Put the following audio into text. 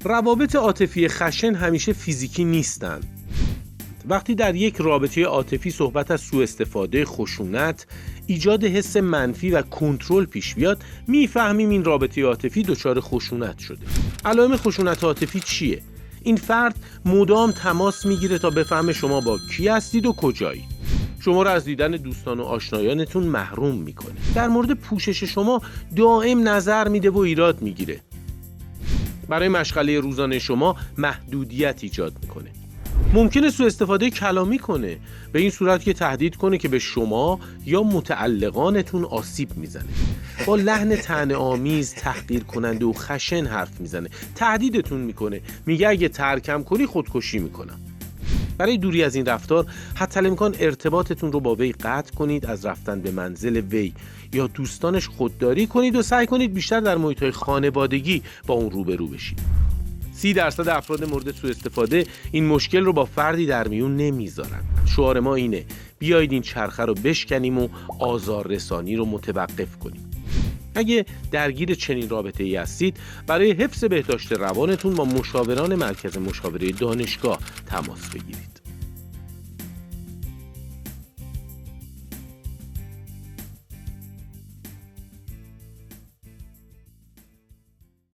روابط عاطفی خشن همیشه فیزیکی نیستن. وقتی در یک رابطه عاطفی صحبت از سوء استفاده، خشونت، ایجاد حس منفی و کنترل پیش بیاد، میفهمیم این رابطه عاطفی دچار خشونت شده. علائم خشونت عاطفی چیه؟ این فرد مدام تماس میگیره تا بفهمه شما با کی هستید و کجایید. شما را از دیدن دوستان و آشنایانتون محروم میکنه. در مورد پوشش شما دائم نظر میده و ایراد میگیره. برای مشغله روزانه شما محدودیت ایجاد میکنه. ممکنه سوء استفاده کلامی کنه، به این صورت که تهدید کنه که به شما یا متعلقانتون آسیب میزنه. با لحن طعنه‌آمیز، تحقیر کننده و خشن حرف میزنه. تهدیدتون میکنه، میگه اگه ترکم کنی خودکشی میکنم. برای دوری از این رفتار حتی الامکان ارتباطتون رو با وی قطع کنید، از رفتن به منزل وی یا دوستانش خودداری کنید و سعی کنید بیشتر در محیط‌های خانوادگی با اون روبرو بشید. 30% افراد مورد سوء استفاده این مشکل رو با فردی در میون نمیذارن. شعار ما اینه: بیایید این چرخه رو بشکنیم و آزار رسانی رو متوقف کنیم. اگه درگیر چنین رابطه‌ای هستید، برای حفظ بهداشت روانتون با مشاوران مرکز مشاوره دانشگاه تماس بگیرید.